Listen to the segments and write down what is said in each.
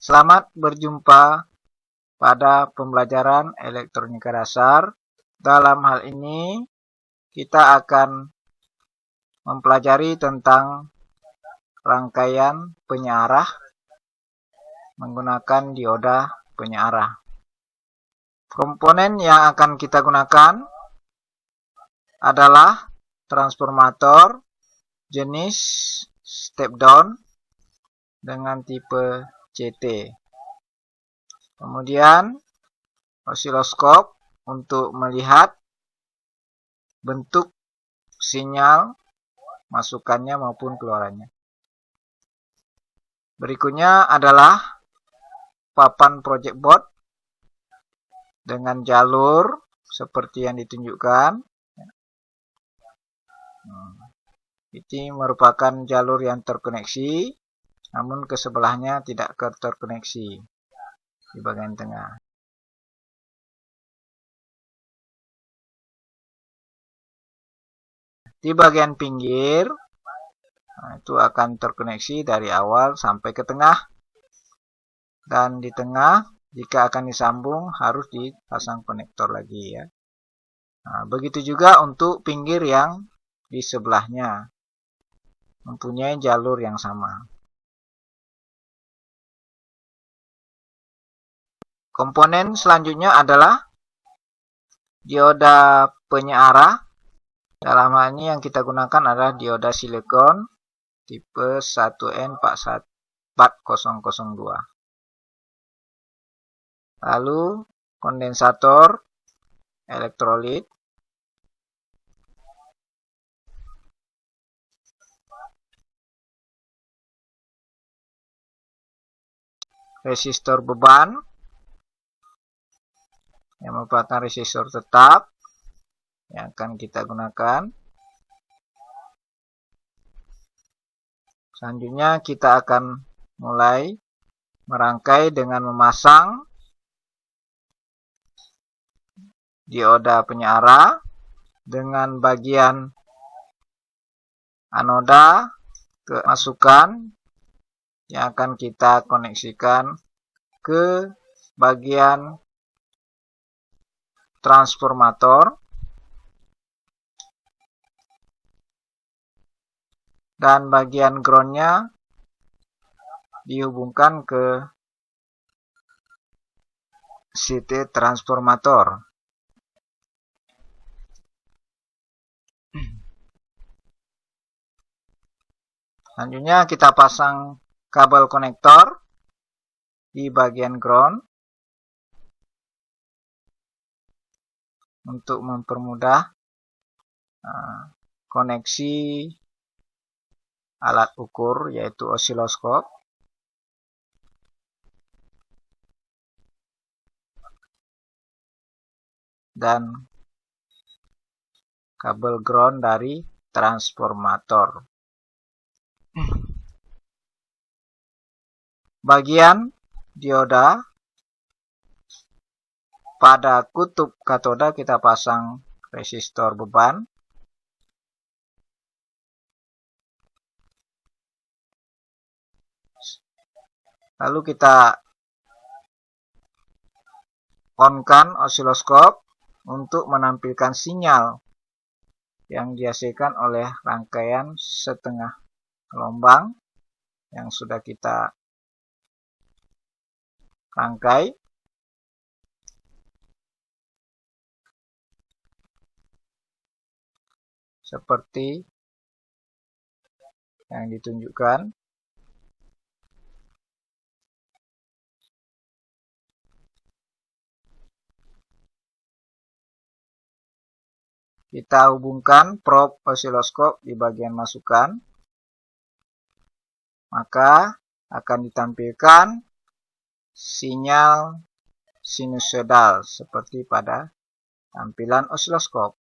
Selamat berjumpa pada pembelajaran elektronika dasar. Dalam hal ini, kita akan mempelajari tentang rangkaian penyearah menggunakan dioda penyearah. Komponen yang akan kita gunakan adalah transformator jenis step down dengan tipe CT. Kemudian osiloskop untuk melihat bentuk sinyal masukannya maupun keluarannya. Berikutnya adalah papan project board dengan jalur seperti yang ditunjukkan. Ini merupakan jalur yang terkoneksi, namun ke sebelahnya tidak terkoneksi di bagian tengah. Di bagian pinggir, itu akan terkoneksi dari awal sampai ke tengah. Dan di tengah, jika akan disambung, harus dipasang konektor lagi ya. Begitu juga untuk pinggir yang di sebelahnya, mempunyai jalur yang sama. Komponen selanjutnya adalah dioda penyearah. Dalam hal ini yang kita gunakan adalah dioda silikon tipe 1N4002. Lalu kondensator elektrolit, resistor beban yang merupakan resistor tetap yang akan kita gunakan. Selanjutnya kita akan mulai merangkai dengan memasang dioda penyearah dengan bagian anoda ke masukan yang akan kita koneksikan ke bagian transformator dan bagian groundnya dihubungkan ke CT transformator. Selanjutnya kita pasang kabel konektor di bagian ground untuk mempermudah koneksi alat ukur yaitu osiloskop. Dan kabel ground dari transformator. Bagian dioda pada kutub katoda kita pasang resistor beban. Lalu kita on-kan osiloskop untuk menampilkan sinyal yang dihasilkan oleh rangkaian setengah gelombang yang sudah kita rangkai. Seperti yang ditunjukkan. Kita hubungkan probe osiloskop di bagian masukan. Maka akan ditampilkan sinyal sinusoidal seperti pada tampilan osiloskop.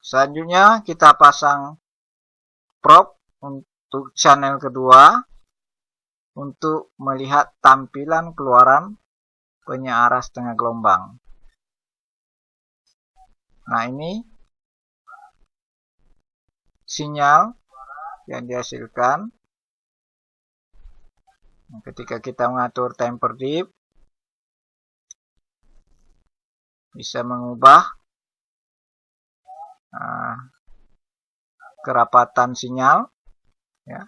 Selanjutnya kita pasang probe untuk channel kedua untuk melihat tampilan keluaran penyearah setengah gelombang. Nah, ini sinyal yang dihasilkan. Nah, ketika kita mengatur temper dip, bisa mengubah kerapatan sinyal. Ya.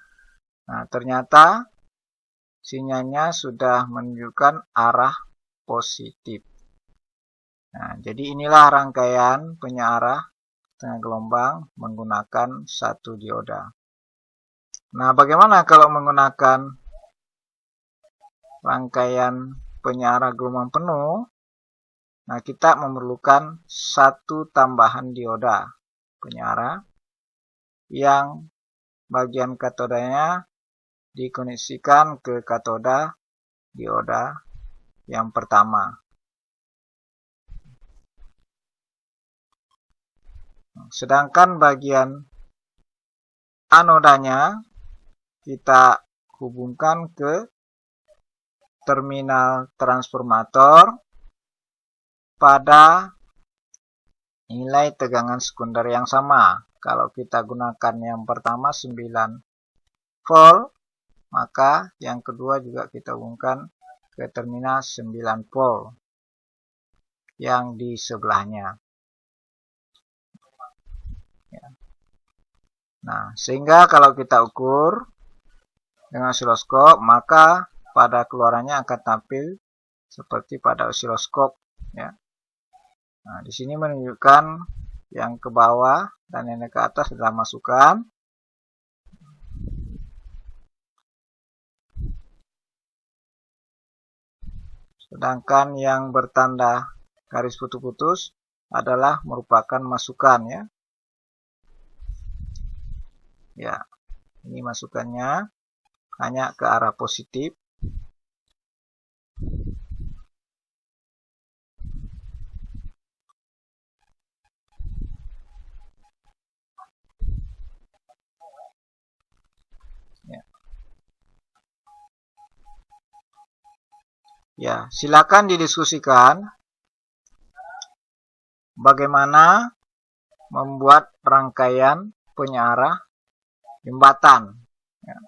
Nah, ternyata sinyalnya sudah menunjukkan arah positif. Nah, jadi inilah rangkaian penyearah tengah gelombang menggunakan satu dioda. Nah, bagaimana kalau menggunakan rangkaian penyearah gelombang penuh? Nah, kita memerlukan satu tambahan dioda penyearah yang bagian katodanya dikoneksikan ke katoda dioda yang pertama. Sedangkan bagian anodanya kita hubungkan ke terminal transformator pada nilai tegangan sekunder yang sama. Kalau kita gunakan yang pertama 9 volt, maka yang kedua juga kita hubungkan ke terminal 9 volt yang di sebelahnya. Nah, sehingga kalau kita ukur dengan osiloskop, maka pada keluarannya akan tampil seperti pada osiloskop. Ya. Nah, di sini menunjukkan yang ke bawah dan yang ke atas adalah masukan. Sedangkan yang bertanda garis putus-putus adalah merupakan masukan, ya. Ya, ini masukannya hanya ke arah positif. Ya, silakan didiskusikan bagaimana membuat rangkaian penyearah jembatan. Ya,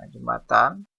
jembatan